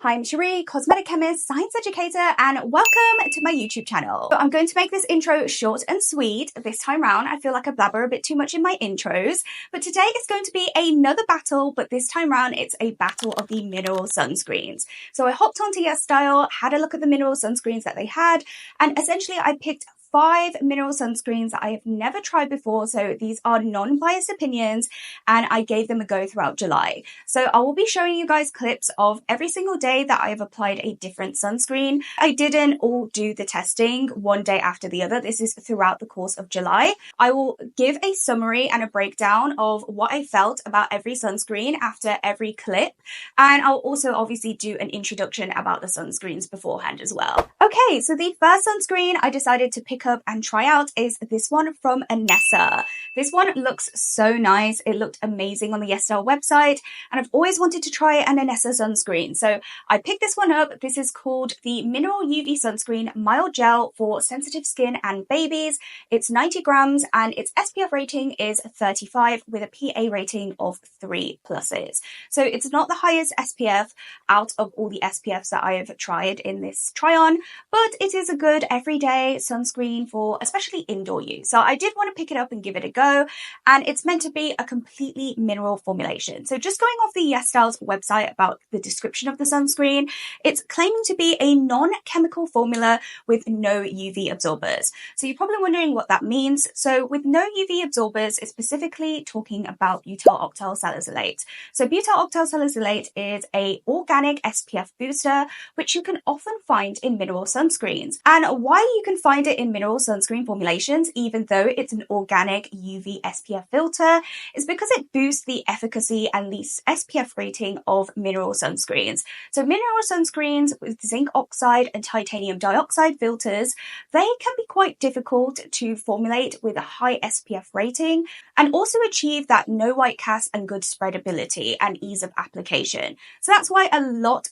Hi, I'm Cherie, cosmetic chemist, science educator, and welcome to my YouTube channel. So I'm going to make this intro short and sweet. This time round, I feel like I blabber a bit too much in my intros, but today is going to be another battle, but this time round, it's a battle of the mineral sunscreens. So I hopped onto YesStyle, had a look at the mineral sunscreens that they had, and essentially I picked 5 mineral sunscreens that I have never tried before. So these are non-biased opinions and I gave them a go throughout July. So I will be showing you guys clips of every single day that I have applied a different sunscreen. I didn't all do the testing one day after the other. This is throughout the course of July. I will give a summary and a breakdown of what I felt about every sunscreen after every clip. And I'll also obviously do an introduction about the sunscreens beforehand as well. Okay, so the first sunscreen I decided to pick up and try out is this one from Anessa. This one looks so nice. It looked amazing on the YesStyle website, and I've always wanted to try an Anessa sunscreen. So I picked this one up. This is called the Mineral UV Sunscreen Mild Gel for Sensitive Skin and Babies. It's 90 grams and its SPF rating is 35 with a PA rating of 3 pluses. So it's not the highest SPF out of all the SPFs that I have tried in this try-on, but it is a good everyday sunscreen for especially indoor use. So I did want to pick it up and give it a go, and it's meant to be a completely mineral formulation. So just going off the YesStyle's website about the description of the sunscreen, it's claiming to be a non-chemical formula with no UV absorbers. So you're probably wondering what that means. So with no UV absorbers, it's specifically talking about butyl octyl salicylate. So butyl octyl salicylate is an organic SPF booster, which you can often find in mineral sunscreens. And why you can find it in mineral sunscreen formulations, even though it's an organic UV SPF filter, is because it boosts the efficacy and the SPF rating of mineral sunscreens. So mineral sunscreens with zinc oxide and titanium dioxide filters, they can be quite difficult to formulate with a high SPF rating and also achieve that no white cast and good spreadability and ease of application. So that's why a lot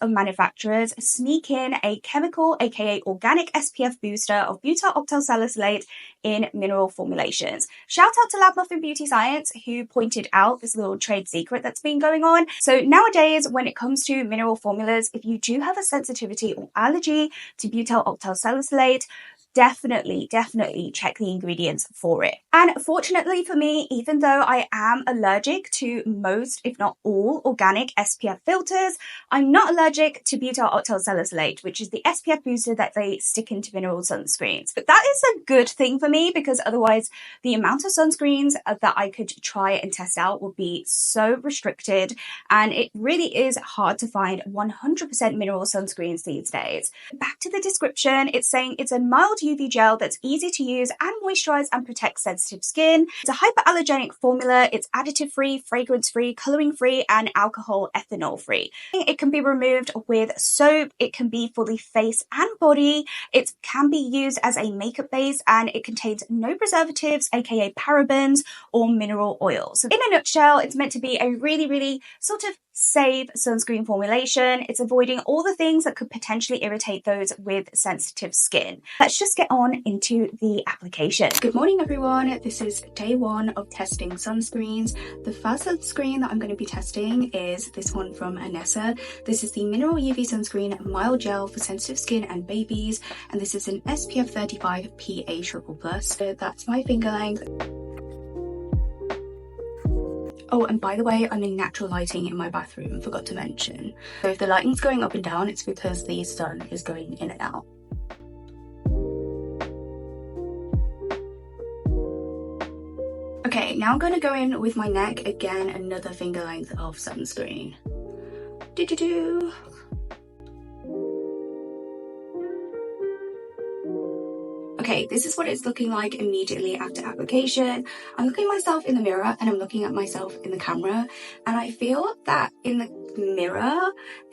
of manufacturers sneak in a chemical, aka organic SPF booster of butyl octyl salicylate in mineral formulations. Shout out to Lab Muffin Beauty Science who pointed out this little trade secret that's been going on. So nowadays, when it comes to mineral formulas, if you do have a sensitivity or allergy to butyl octyl salicylate, definitely check the ingredients for it. And fortunately for me, even though I am allergic to most, if not all, organic SPF filters, I'm not allergic to butyl octyl salicylate, which is the SPF booster that they stick into mineral sunscreens. But that is a good thing for me, because otherwise the amount of sunscreens that I could try and test out would be so restricted, and it really is hard to find 100% mineral sunscreens these days. Back to the description, it's saying it's a mild UV gel that's easy to use and moisturize and protect sensitive skin. It's a hypoallergenic formula. It's additive free, fragrance free, coloring free, and alcohol ethanol free. It can be removed with soap. It can be for the face and body. It can be used as a makeup base, and it contains no preservatives, aka parabens or mineral oils. In a nutshell, it's meant to be a really sort of safe sunscreen formulation. It's avoiding all the things that could potentially irritate those with sensitive skin. Let's just get on into the application. Good morning everyone, this is day 1 of testing sunscreens. The first sunscreen that I'm going to be testing is this one from Anessa. This is the Mineral UV Sunscreen Mild Gel for Sensitive Skin and Babies, and this is an SPF 35 PA triple plus. So that's my finger length. Oh, and by the way, I'm in natural lighting in my bathroom, forgot to mention. So if the lighting's going up and down, it's because the sun is going in and out. Okay, now I'm going to go in with my neck, again, another finger length of sunscreen. Okay, this is what it's looking like immediately after application. I'm looking at myself in the mirror and I'm looking at myself in the camera, and I feel that in the mirror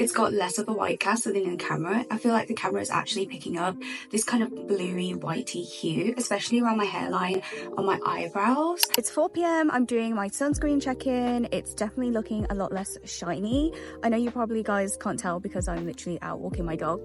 it's got less of a white cast than in the camera. I feel like the camera is actually picking up this kind of bluey whitey hue, especially around my hairline, on my eyebrows. It's 4 p.m. I'm doing my sunscreen check-in. It's definitely looking a lot less shiny. I know you probably guys can't tell because I'm literally out walking my dog.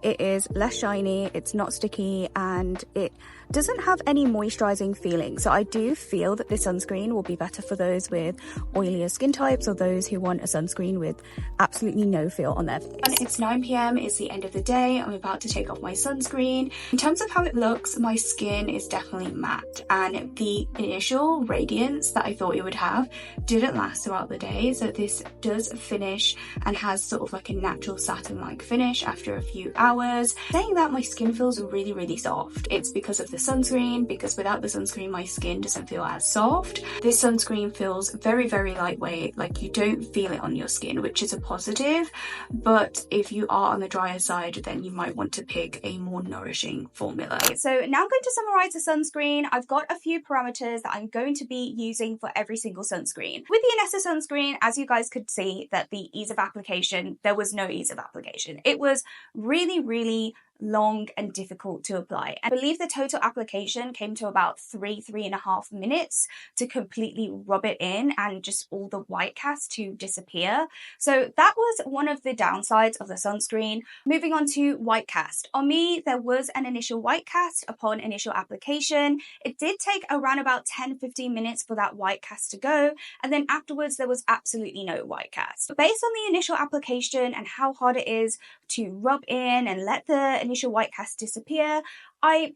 It is less shiny, it's not sticky, and it doesn't have any moisturizing feeling. So I do feel that this sunscreen will be better for those with oilier skin types or those who want a sunscreen with absolutely no feel on their face. And it's 9 p.m, it's the end of the day. I'm about to take off my sunscreen. In terms of how it looks, my skin is definitely matte, and the initial radiance that I thought it would have didn't last throughout the day. So this does finish and has sort of like a natural satin-like finish after a few hours. Saying that, my skin feels really, really soft. It's because of the sunscreen, because without the sunscreen my skin doesn't feel as soft. This sunscreen feels very, very lightweight, like you don't feel it on your skin, which is a positive. But if you are on the drier side, then you might want to pick a more nourishing formula. So now I'm going to summarize the sunscreen. I've got a few parameters that I'm going to be using for every single sunscreen. With the Anessa sunscreen, as you guys could see, that the ease of application, there was no ease of application. It was really, really long and difficult to apply. I believe the total application came to about 3.5 minutes to completely rub it in and just all the white cast to disappear. So that was one of the downsides of the sunscreen. Moving on to white cast. On me, there was an initial white cast upon initial application. It did take around about 10-15 minutes for that white cast to go, and then afterwards there was absolutely no white cast. But based on the initial application and how hard it is to rub in and let the initial white cast disappear, I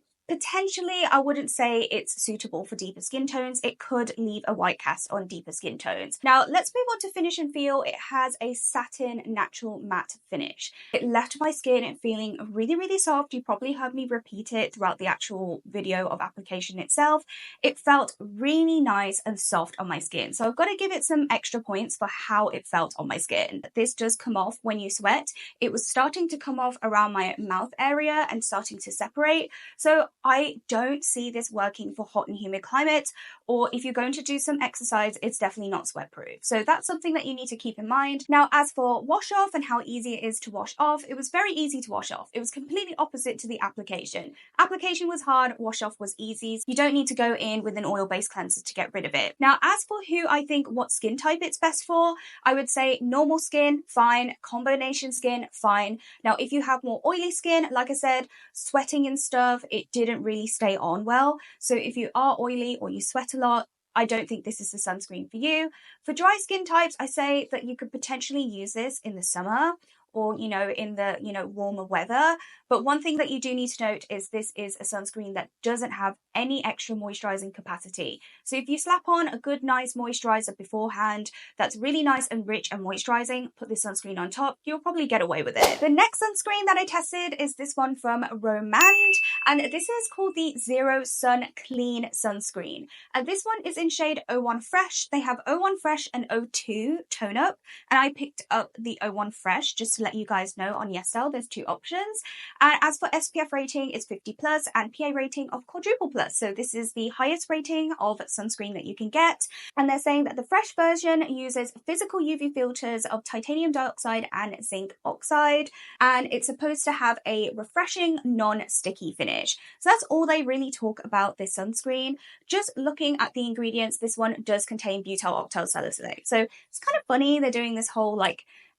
wouldn't say it's suitable for deeper skin tones. It could leave a white cast on deeper skin tones. Now let's move on to finish and feel. It has a satin natural matte finish. It left my skin feeling really, really soft. You probably heard me repeat it throughout the actual video of application itself. It felt really nice and soft on my skin. So I've got to give it some extra points for how it felt on my skin. This does come off when you sweat. It was starting to come off around my mouth area and starting to separate. So I don't see this working for hot and humid climates, or if you're going to do some exercise, it's definitely not sweat proof. So that's something that you need to keep in mind. Now, as for wash off and how easy it is to wash off, it was very easy to wash off. It was completely opposite to the application. Application was hard, wash off was easy. You don't need to go in with an oil-based cleanser to get rid of it. Now, as for who I think what skin type it's best for, I would say normal skin, fine. Combination skin, fine. Now, if you have more oily skin, like I said, sweating and stuff, it didn't really stay on well. So if you are oily or you sweat a lot, I don't think this is the sunscreen for you. For dry skin types, I say that you could potentially use this in the summer or, in the, warmer weather. But one thing that you do need to note is this is a sunscreen that doesn't have any extra moisturizing capacity. So if you slap on a good, nice moisturizer beforehand, that's really nice and rich and moisturizing, put this sunscreen on top, you'll probably get away with it. The next sunscreen that I tested is this one from Romand, and this is called the Zero Sun Clean Sunscreen. And this one is in shade 01 Fresh. They have 01 Fresh and 02 Tone Up, and I picked up the 01 Fresh just to let you guys know on YesStyle there's two options. And as for SPF rating, it's 50+ and PA rating of quadruple plus. So this is the highest rating of sunscreen that you can get. And they're saying that the Fresh version uses physical UV filters of titanium dioxide and zinc oxide. And it's supposed to have a refreshing, non-sticky finish. So that's all they really talk about this sunscreen. Just looking at the ingredients, this one does contain butyl octyl salicylate. So it's kind of funny they're doing this whole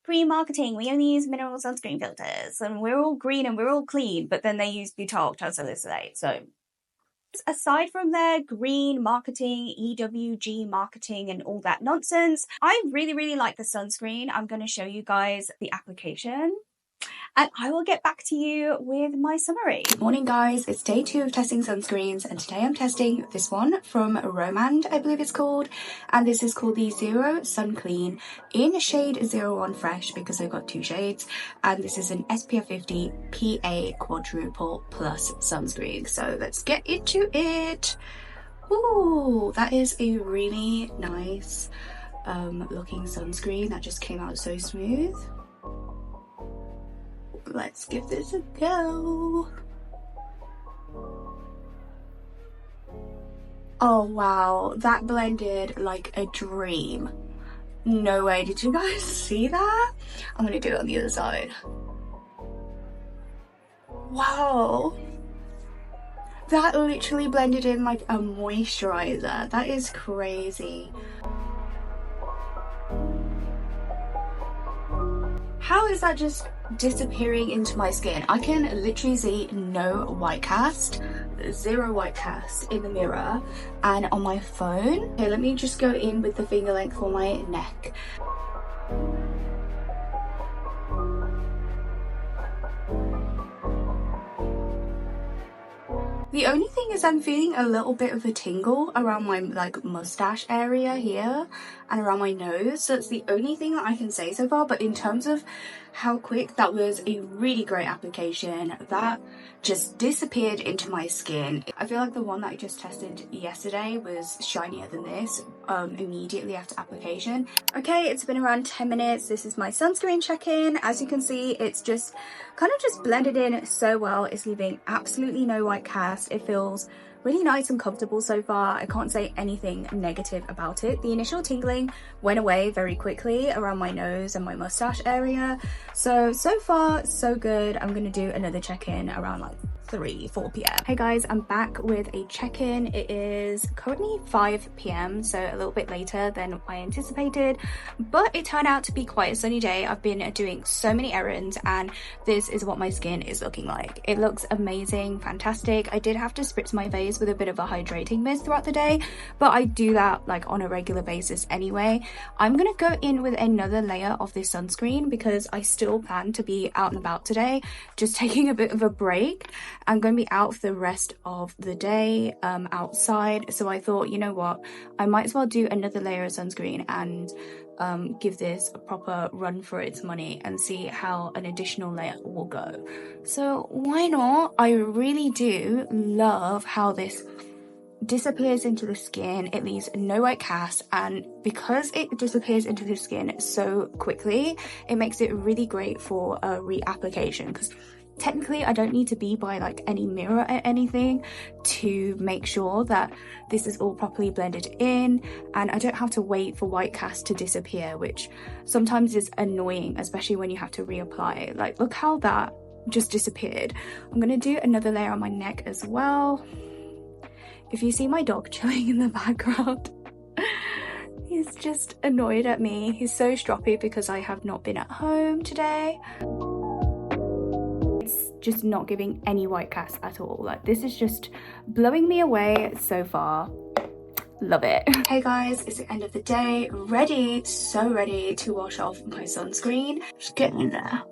green marketing. We only use mineral sunscreen filters and we're all green and we're all clean, but then they use butyl octyl salicylate. So aside from their green marketing, EWG marketing and all that nonsense, I really, really like the sunscreen. I'm going to show you guys the application and I will get back to you with my summary. Morning guys, it's day 2 of testing sunscreens and today I'm testing this one from Romand, I believe it's called, and this is called the Zero Sun Clean in shade 01 Fresh because I've got 2 shades, and this is an SPF 50 PA quadruple plus sunscreen. So let's get into it. Ooh, that is a really nice looking sunscreen that just came out so smooth. Let's give this a go. Oh wow, that blended like a dream. No way, did you guys see that? I'm gonna do it on the other side. Wow. That literally blended in like a moisturizer. That is crazy. How is that just disappearing into my skin. I can literally see no white cast, zero white cast in the mirror and on my phone. Okay, let me just go in with the finger length for my neck. The only thing is I'm feeling a little bit of a tingle around my like mustache area here and around my nose. So it's the only thing that I can say so far. But in terms of how quick, that was a really great application. That just disappeared into my skin. I feel like the one that I just tested yesterday was shinier than this immediately after application. Okay, it's been around 10 minutes. This is my sunscreen check-in. As you can see, it's just kind of just blended in so well. It's leaving absolutely no white cast. It feels really nice and comfortable so far. I can't say anything negative about it. The initial tingling went away very quickly around my nose and my mustache area. So far so good. I'm gonna do another check-in around like 4 p.m. Hey guys, I'm back with a check-in. It is currently 5 p.m, so a little bit later than I anticipated, but it turned out to be quite a sunny day. I've been doing so many errands and this is what my skin is looking like. It looks amazing, fantastic. I did have to spritz my face with a bit of a hydrating mist throughout the day, but I do that like on a regular basis anyway. I'm gonna go in with another layer of this sunscreen because I still plan to be out and about today, just taking a bit of a break. I'm going to be out for the rest of the day outside, so I thought, you know what, I might as well do another layer of sunscreen and give this a proper run for its money and see how an additional layer will go. So why not? I really do love how this disappears into the skin. It leaves no white cast, and because it disappears into the skin so quickly, it makes it really great for a reapplication, because technically I don't need to be by like any mirror or anything to make sure that this is all properly blended in, and I don't have to wait for white cast to disappear, which sometimes is annoying, especially when you have to reapply. Like, look how that just disappeared. I'm gonna do another layer on my neck as well. If you see my dog chilling in the background, he's just annoyed at me. He's so stroppy because I have not been at home today. It's just not giving any white cast at all. Like, this is just blowing me away so far. Love it. Hey guys, it's the end of the day. Ready, so ready to wash off my sunscreen. Just getting in there.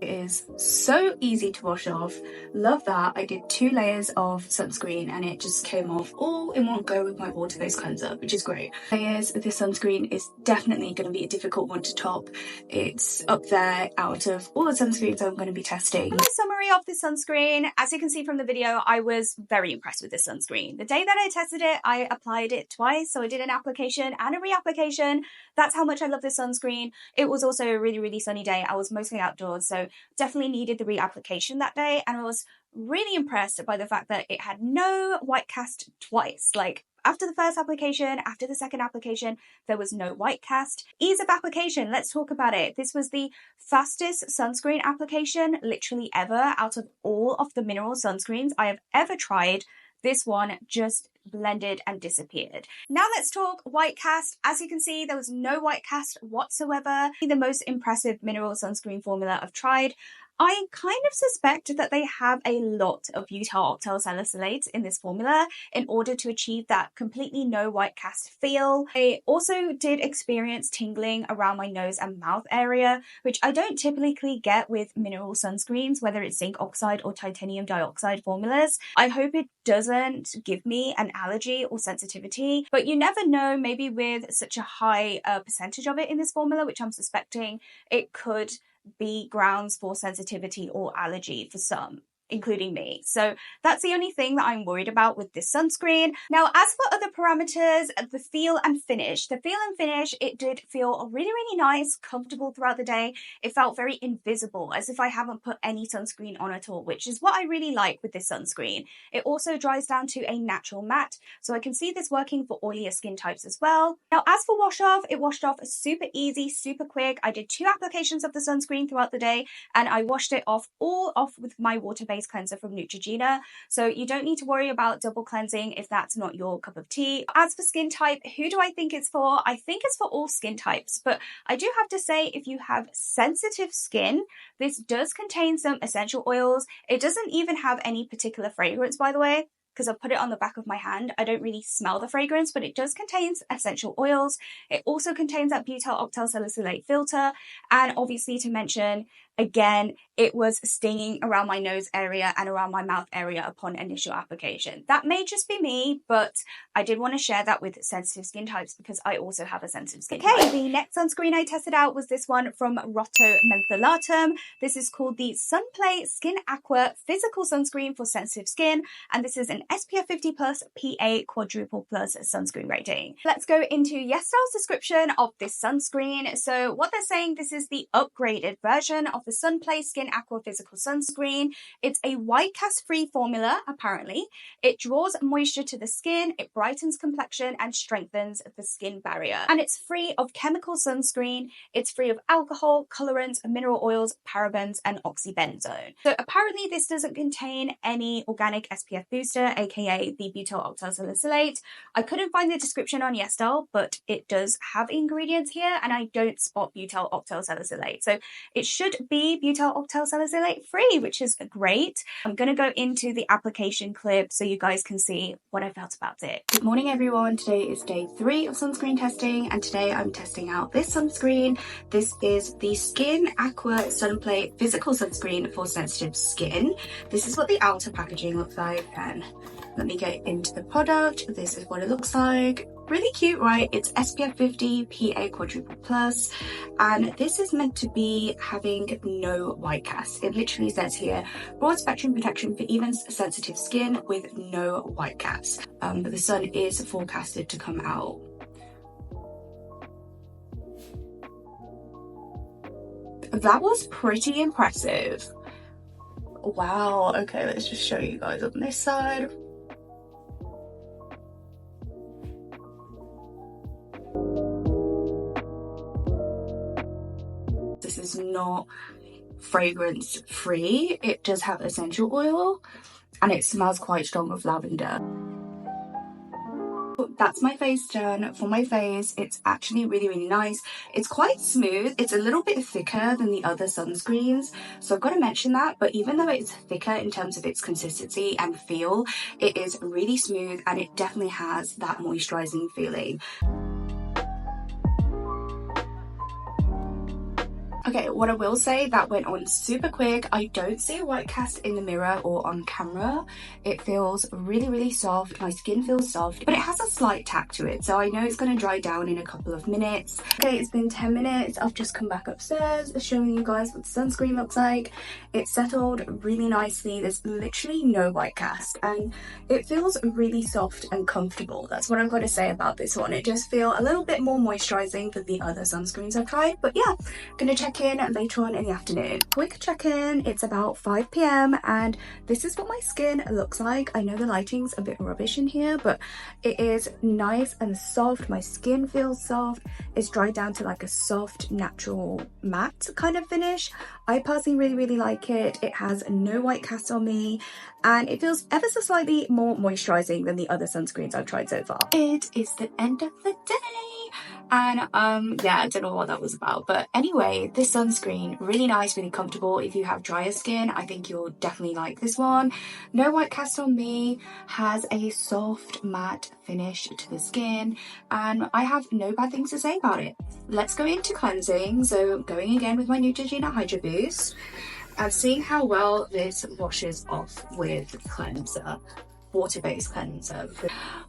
It is so easy to wash off. Love that. I did 2 layers of sunscreen and it just came off all in one go with my water-based cleanser, which is great. Layers of this sunscreen is definitely going to be a difficult one to top. It's up there out of all the sunscreens I'm going to be testing. My summary of this sunscreen, as you can see from the video, I was very impressed with this sunscreen. The day that I tested it, I applied it twice. So I did an application and a reapplication. That's how much I love this sunscreen. It was also a really, really sunny day. I was mostly outdoors, so definitely needed the reapplication that day, and I was really impressed by the fact that it had no white cast twice. Like, after the first application, after the second application, there was no white cast. Ease of application, let's talk about it. This was the fastest sunscreen application literally ever out of all of the mineral sunscreens I have ever tried. This one just blended and disappeared. Now let's talk white cast. As you can see, there was no white cast whatsoever. The most impressive mineral sunscreen formula I've tried. I kind of suspect that they have a lot of butyl octyl salicylate in this formula in order to achieve that completely no white cast feel. I also did experience tingling around my nose and mouth area, which I don't typically get with mineral sunscreens, whether it's zinc oxide or titanium dioxide formulas. I hope it doesn't give me an allergy or sensitivity, but you never know, maybe with such a high percentage of it in this formula, which I'm suspecting, it could be grounds for sensitivity or allergy for some, including me. So that's the only thing that I'm worried about with this sunscreen. Now, as for other parameters, the feel and finish. The feel and finish, it did feel really, really nice, comfortable throughout the day. It felt very invisible, as if I haven't put any sunscreen on at all, which is what I really like with this sunscreen. It also dries down to a natural matte, so I can see this working for oilier skin types as well. Now, as for wash off, it washed off super easy, super quick. I did 2 applications of the sunscreen throughout the day, and I washed it off all off with my water-based face cleanser from Neutrogena. So you don't need to worry about double cleansing if that's not your cup of tea. As for skin type, who do I think it's for? I think it's for all skin types, but I do have to say, if you have sensitive skin, this does contain some essential oils. It doesn't even have any particular fragrance, by the way, because I've put it on the back of my hand. I don't really smell the fragrance, but it does contain essential oils. It also contains that butyl octyl salicylate filter. And obviously, to mention, again, it was stinging around my nose area and around my mouth area upon initial application. That may just be me, but I did want to share that with sensitive skin types because I also have a sensitive skin type. The next sunscreen I tested out was this one from Rotto Mentholatum. This is called the Sunplay Skin Aqua Physical Sunscreen for Sensitive Skin, and this is an SPF 50 plus PA quadruple plus sunscreen rating. Let's go into YesStyle's description of this sunscreen. So what they're saying, this is the upgraded version of the Sunplay Skin Aqua Physical Sunscreen. It's a white cast free formula, apparently. It draws moisture to the skin, it brightens complexion and strengthens the skin barrier. And it's free of chemical sunscreen, it's free of alcohol, colorants, mineral oils, parabens and oxybenzone. So apparently this doesn't contain any organic SPF booster, aka the butyl octyl salicylate. I couldn't find the description on YesStyle, but it does have ingredients here and I don't spot butyl octyl salicylate. So it should be butyl octyl salicylate free, which is great. I'm going to go into the application clip so you guys can see what I felt about it. Good morning everyone, today is day 3 of sunscreen testing and today I'm testing out this sunscreen. This is the Skin Aqua Sunplay Physical Sunscreen for Sensitive Skin. This is what the outer packaging looks like, and let me get into the product. This is what it looks like. Really cute, right? It's SPF 50 PA quadruple plus, and this is meant to be having no white cast. It literally says here, broad spectrum protection for even sensitive skin with no white cast. But the sun is forecasted to come out. That was pretty impressive. Wow, okay, let's just show you guys on this side. This is not fragrance free. It does have essential oil and it smells quite strong of lavender. That's my face done for my face. It's actually really nice. It's quite smooth. It's a little bit thicker than the other sunscreens, so I've got to mention that. But even though it's thicker in terms of its consistency and feel, it is really smooth and it definitely has that moisturizing feeling. Okay, what I will say, that went on super quick. I don't see a white cast in the mirror or on camera. It feels really soft. My skin feels soft, but it has a slight tack to it, so I know it's going to dry down in a couple of minutes. Okay, it's been 10 minutes. I've just come back upstairs, showing you guys what the sunscreen looks like. It's settled really nicely. There's literally no white cast, and it feels really soft and comfortable. That's what I've got to say about this one. It does feel a little bit more moisturizing than the other sunscreens I've tried, but yeah, gonna check in later on in the afternoon. Quick check-in, it's about 5 p.m. and this is what my skin looks like. I know the lighting's a bit rubbish in here, but it is nice and soft. My skin feels soft. It's dried down to like a soft natural matte kind of finish. I personally really like it. It has no white cast on me and it feels ever so slightly more moisturizing than the other sunscreens I've tried so far. It is the end of the day and yeah, I don't know what that was about, but anyway, this sunscreen, really nice, really comfortable. If you have drier skin, I think you'll definitely like this one. No white cast on me, has a soft matte finish to the skin, and I have no bad things to say about it. Let's go into cleansing. So going again with my Neutrogena Hydra Boost and seeing how well this washes off with cleanser. Water-based cleanser.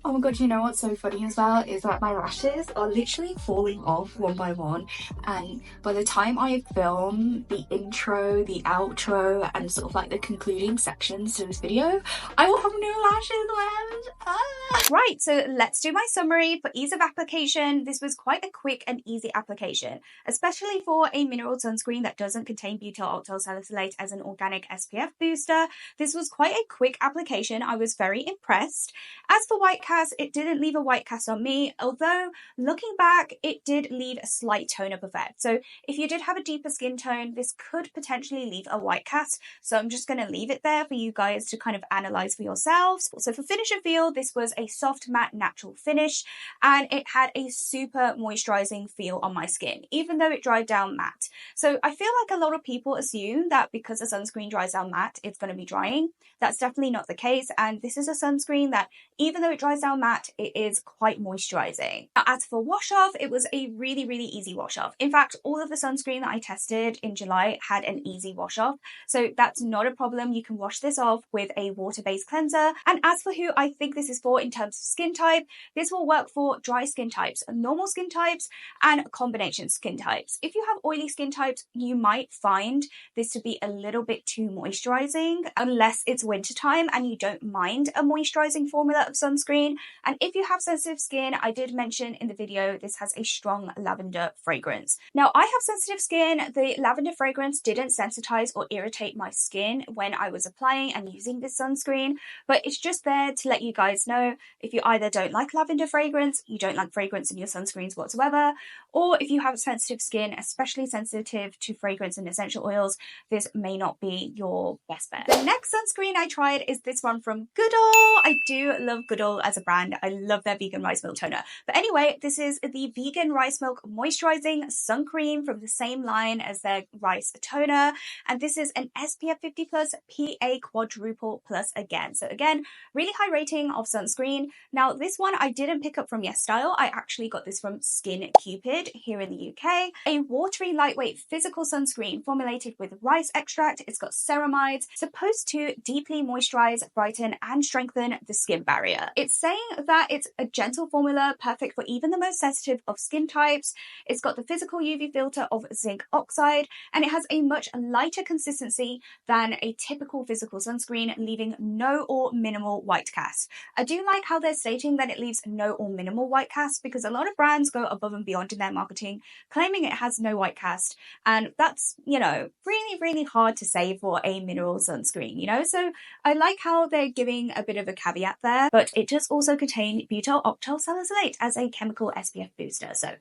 Oh my god, you know what's so funny as well is that my lashes are literally falling off one by one, and by the time I film the intro, the outro and sort of like the concluding sections to this video, I will have no lashes left. Right, so let's do my summary. For ease of application, this was quite a quick and easy application, especially for a mineral sunscreen that doesn't contain butyl octyl salicylate as an organic SPF booster. This was quite a quick application. I was very very impressed. As for white cast, it didn't leave a white cast on me, although looking back, it did leave a slight tone up effect. So if you did have a deeper skin tone, this could potentially leave a white cast. So I'm just going to leave it there for you guys to kind of analyze for yourselves. So for finish and feel, this was a soft matte natural finish, and it had a super moisturizing feel on my skin, even though it dried down matte. So I feel like a lot of people assume that because a sunscreen dries down matte, it's going to be drying. That's definitely not the case. And this is a sunscreen that, even though it dries down matte, it is quite moisturizing. Now, as for wash off, it was a really, really easy wash off. In fact, all of the sunscreen that I tested in July had an easy wash off. So that's not a problem. You can wash this off with a water-based cleanser. And as for who I think this is for in terms of skin type, this will work for dry skin types, normal skin types, and combination skin types. If you have oily skin types, you might find this to be a little bit too moisturizing, unless it's wintertime and you don't mind a moisturizing formula of sunscreen. And if you have sensitive skin, I did mention in the video, this has a strong lavender fragrance. Now, I have sensitive skin. The lavender fragrance didn't sensitize or irritate my skin when I was applying and using this sunscreen, but it's just there to let you guys know if you either don't like lavender fragrance, you don't like fragrance in your sunscreens whatsoever, or if you have sensitive skin, especially sensitive to fragrance and essential oils, this may not be your best bet. The next sunscreen I tried is this one from Goodall. I do love Goodall as a brand. I love their vegan rice milk toner. But anyway, this is the vegan rice milk moisturizing sun cream from the same line as their rice toner. And this is an SPF 50 plus PA quadruple plus again. So again, really high rating of sunscreen. Now this one I didn't pick up from YesStyle. I actually got this from Skin Cupid here in the UK. A watery, lightweight physical sunscreen formulated with rice extract. It's got ceramides, supposed to deeply moisturize, brighten, and strengthen the skin barrier. It's saying that it's a gentle formula, perfect for even the most sensitive of skin types. It's got the physical UV filter of zinc oxide, and it has a much lighter consistency than a typical physical sunscreen, leaving no or minimal white cast. I do like how they're stating that it leaves no or minimal white cast, because a lot of brands go above and beyond in their marketing, claiming it has no white cast, and that's, you know, really, really hard to say for a mineral sunscreen, you know? So I like how they're giving a bit of a caveat there, but it does also contain butyl octyl salicylate as a chemical SPF booster. So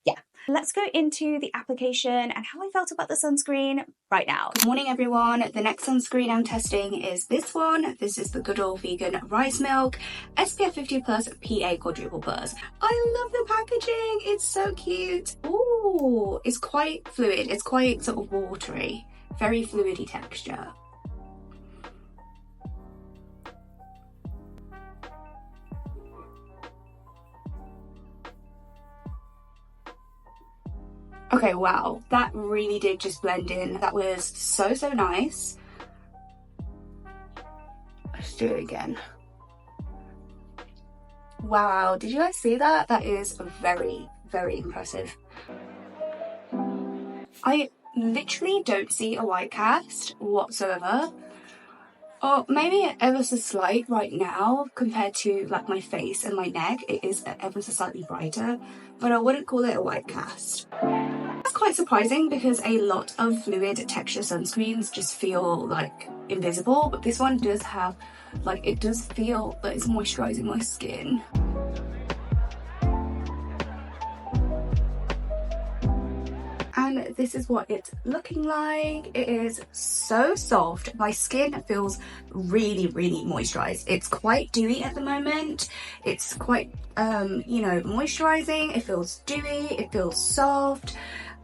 yeah, let's go into the application and how I felt about the sunscreen right now. Good morning, everyone. The next sunscreen I'm testing is this one. This is the Goodall Vegan Rice Milk SPF 50 plus PA quadruple plus. I love the packaging. It's so cute. Ooh, it's quite fluid. It's quite sort of watery, very fluidy texture. Okay, wow, that really did just blend in. That was so, so nice. Let's do it again. Wow, did you guys see that? That is very, very impressive. I literally don't see a white cast whatsoever. Or maybe ever so slight right now compared to like my face and my neck. It is ever so slightly brighter, but I wouldn't call it a white cast. That's quite surprising because a lot of fluid texture sunscreens just feel like invisible, but this one does have, like, it does feel that it's moisturizing my skin. And this is what it's looking like. It is so soft. My skin feels really, really moisturized. It's quite dewy at the moment. It's quite, you know, moisturizing. It feels dewy. It feels soft.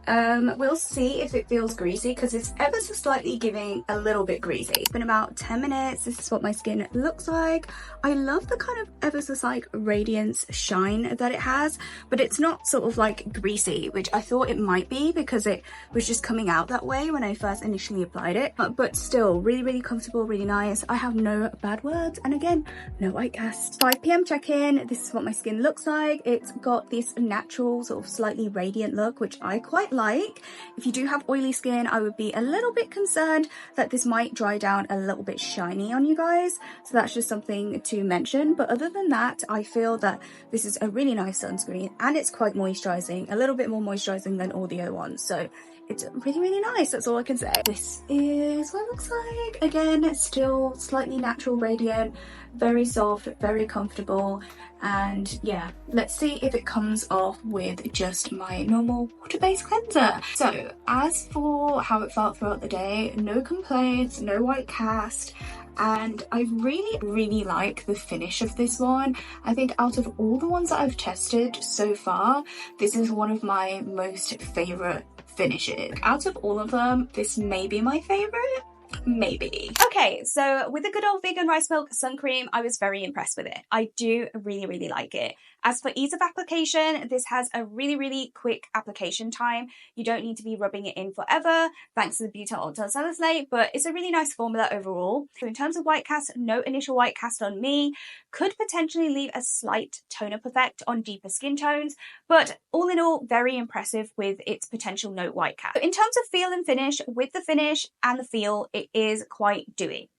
We'll see if it feels greasy because it's ever so slightly giving a little bit greasy. It's been about 10 minutes. This is what my skin looks like. I love the kind of ever so slight radiance shine that it has, but it's not sort of like greasy, which I thought it might be because it was just coming out that way when I first initially applied it. But still, really, really comfortable, really nice. I have no bad words. And again, no white cast. 5 p.m. check-in. This is what my skin looks like. It's got this natural sort of slightly radiant look, which I quite like. If you do have oily skin, I would be a little bit concerned that this might dry down a little bit shiny on you guys. So that's just something to mention. But other than that, I feel that this is a really nice sunscreen and it's quite moisturizing, a little bit more moisturizing than all the other ones. So it's really, really nice. That's all I can say. This is what it looks like. Again, still slightly natural radiant, very soft, very comfortable. And yeah, let's see if it comes off with just my normal water-based cleanser. So as for how it felt throughout the day, no complaints, no white cast. And I really like the finish of this one. I think out of all the ones that I've tested so far, this is one of my most favorite finishes. Out of all of them, this may be my favorite. Maybe. Okay, so with the good old vegan rice milk sun cream, I was very impressed with it. I do really like it. As for ease of application, this has a really quick application time. You don't need to be rubbing it in forever, thanks to the butyl ultrasalicylate, but it's a really nice formula overall. So in terms of white cast, no initial white cast on me. Could potentially leave a slight tone-up effect on deeper skin tones, but all in all, very impressive with its potential no white cast. In terms of feel and finish, with the finish and the feel, it is quite dewy.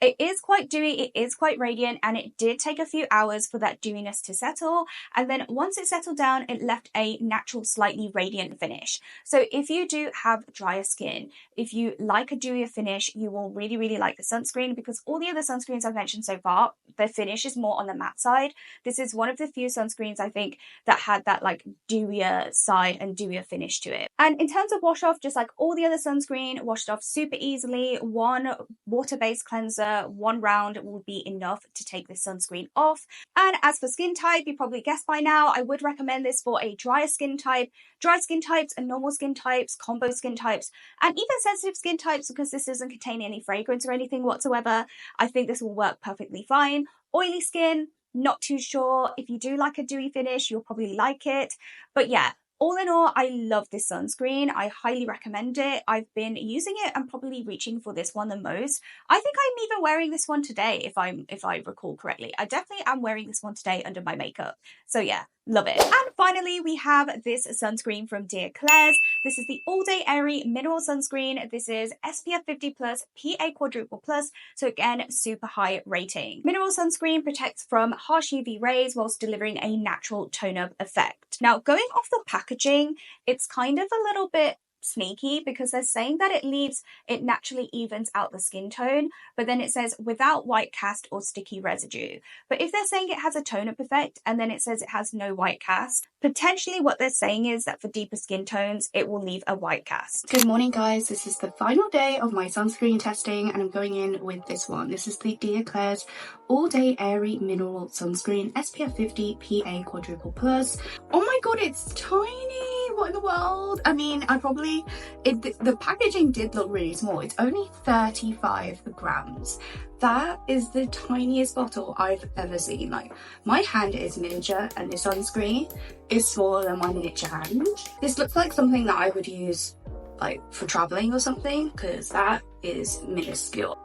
It is quite dewy, it is quite radiant, and it did take a few hours for that dewiness to settle. And then once it settled down, it left a natural, slightly radiant finish. So if you do have drier skin, if you like a dewier finish, you will really like the sunscreen, because all the other sunscreens I've mentioned so far, the finish is more on the matte side. This is one of the few sunscreens I think that had that like dewier side and dewier finish to it. And in terms of wash off, just like all the other sunscreen, washed off super easily. One water-based cleanser, one round will be enough to take this sunscreen off. And as for skin type, you probably guessed by now, I would recommend this for a drier skin type, dry skin types and normal skin types, combo skin types, and even sensitive skin types, because this doesn't contain any fragrance or anything whatsoever. I think this will work perfectly fine. Oily skin, not too sure. If you do like a dewy finish, you'll probably like it. But yeah, all in all, I love this sunscreen. I highly recommend it. I've been using it and probably reaching for this one the most. I think I'm even wearing this one today, if I recall correctly. I definitely am wearing this one today under my makeup. So yeah, love it. And finally, we have this sunscreen from Dear Klairs. This is the All Day Airy Mineral Sunscreen. This is SPF 50+, PA quadruple plus, so again, super high rating. Mineral sunscreen protects from harsh UV rays whilst delivering a natural tone-up effect. Now, going off the packaging, it's kind of a little bit sneaky, because they're saying that it naturally evens out the skin tone, but then it says without white cast or sticky residue. But if they're saying it has a tone-up effect and then it says it has no white cast, potentially what they're saying is that for deeper skin tones it will leave a white cast. Good morning guys, this is the final day of my sunscreen testing and I'm going in with this one. This is the Dear Klairs All Day Airy Mineral Sunscreen SPF 50 PA quadruple plus. Oh my god, it's tiny! What in the world? I mean, the packaging did look really small. It's only 35 grams. That is the tiniest bottle I've ever seen. Like, my hand is miniature and this sunscreen is smaller than my miniature hand. This looks like something that I would use like for traveling or something, because that is minuscule.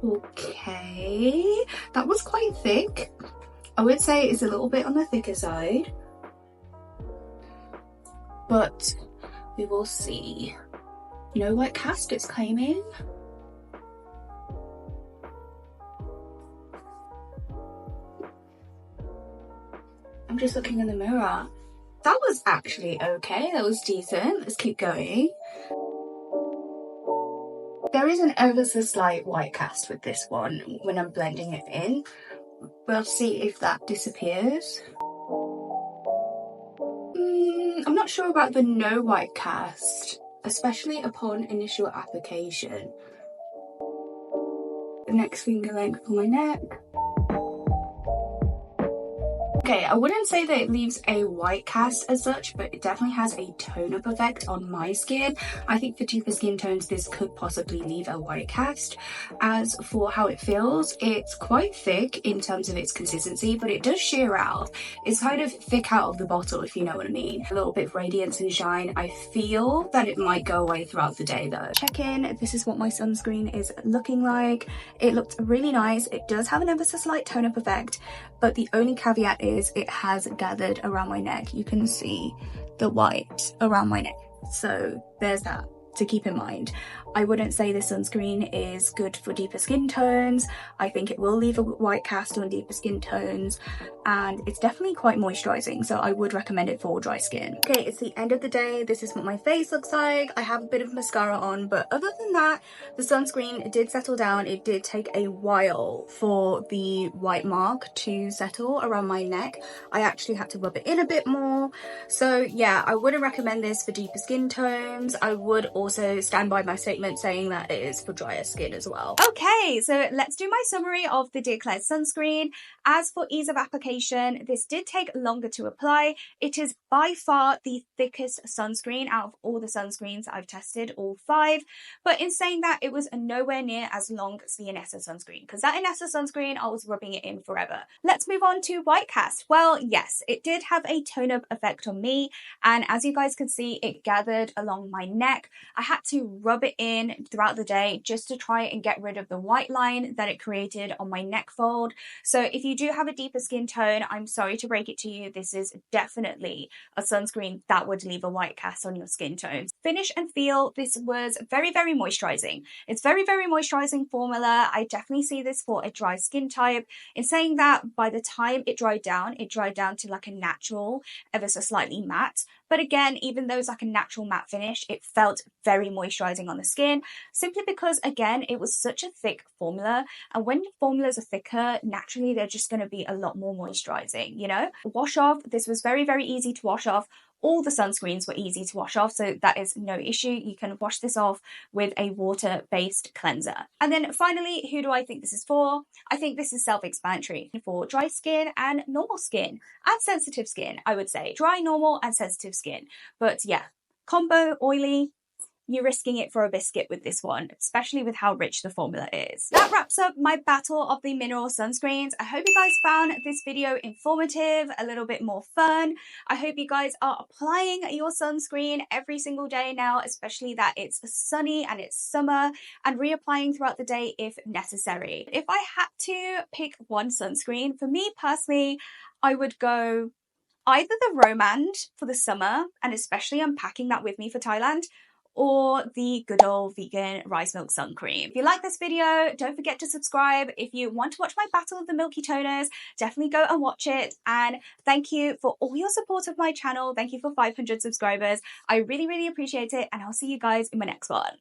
Okay, that was quite thick. I would say it's a little bit on the thicker side, but we will see. No white cast, it's claiming. I'm just looking in the mirror. That was actually okay, that was decent. Let's keep going. There is an ever so slight white cast with this one when I'm blending it in. We'll see if that disappears. I'm not sure about the no white cast, especially upon initial application. The next finger length for my neck. Okay, I wouldn't say that it leaves a white cast as such, but it definitely has a tone-up effect on my skin. I think for deeper skin tones, this could possibly leave a white cast. As for how it feels, it's quite thick in terms of its consistency, but it does sheer out. It's kind of thick out of the bottle, if you know what I mean. A little bit of radiance and shine. I feel that it might go away throughout the day though. Check in, this is what my sunscreen is looking like. It looks really nice. It does have an ever so slight tone-up effect, but the only caveat is it has gathered around my neck. You can see the white around my neck. So there's that to keep in mind. I wouldn't say this sunscreen is good for deeper skin tones. I think it will leave a white cast on deeper skin tones, and it's definitely quite moisturizing, so I would recommend it for dry skin. Okay, it's the end of the day. This is what my face looks like. I have a bit of mascara on, but other than that, the sunscreen did settle down. It did take a while for the white mark to settle around my neck. I actually had to rub it in a bit more. So yeah, I wouldn't recommend this for deeper skin tones. I would also stand by my statement saying that it is for drier skin as well. Okay, so let's do my summary of the Dear Klairs sunscreen. As for ease of application, this did take longer to apply. It is by far the thickest sunscreen out of all the sunscreens I've tested, all 5. But in saying that, it was nowhere near as long as the Inessa sunscreen, because that Inessa sunscreen, I was rubbing it in forever. Let's move on to white cast. Well, yes, it did have a tone-up effect on me, and as you guys can see, it gathered along my neck. I had to rub it in throughout the day just to try and get rid of the white line that it created on my neck fold. So if you do have a deeper skin tone, I'm sorry to break it to you, this is definitely a sunscreen that would leave a white cast on your skin tones. Finish and feel, this was very, very moisturizing. It's very, very moisturizing formula. I definitely see this for a dry skin type. In saying that, by the time it dried down to like a natural, ever so slightly matte. But again, even though it's like a natural matte finish, it felt very moisturizing on the skin, simply because, again, it was such a thick formula. And when formulas are thicker, naturally, they're just going to be a lot more moisturizing, you know? Wash off, this was very, very easy to wash off. All the sunscreens were easy to wash off, so that is no issue. You can wash this off with a water-based cleanser. And then finally, who do I think this is for? I think this is self-explanatory for dry skin and normal skin and sensitive skin, I would say. Dry, normal, and sensitive skin. But yeah, combo, oily, you're risking it for a biscuit with this one, especially with how rich the formula is. That wraps up my battle of the mineral sunscreens. I hope you guys found this video informative, a little bit more fun. I hope you guys are applying your sunscreen every single day now, especially that it's sunny and it's summer, and reapplying throughout the day if necessary. If I had to pick one sunscreen, for me personally, I would go either the Romand for the summer, and especially I'm packing that with me for Thailand, or the good old vegan rice milk sun cream. If you like this video, don't forget to subscribe. If you want to watch my battle of the milky toners, definitely go and watch it. And thank you for all your support of my channel. Thank you for 500 subscribers. I really, really appreciate it. And I'll see you guys in my next one.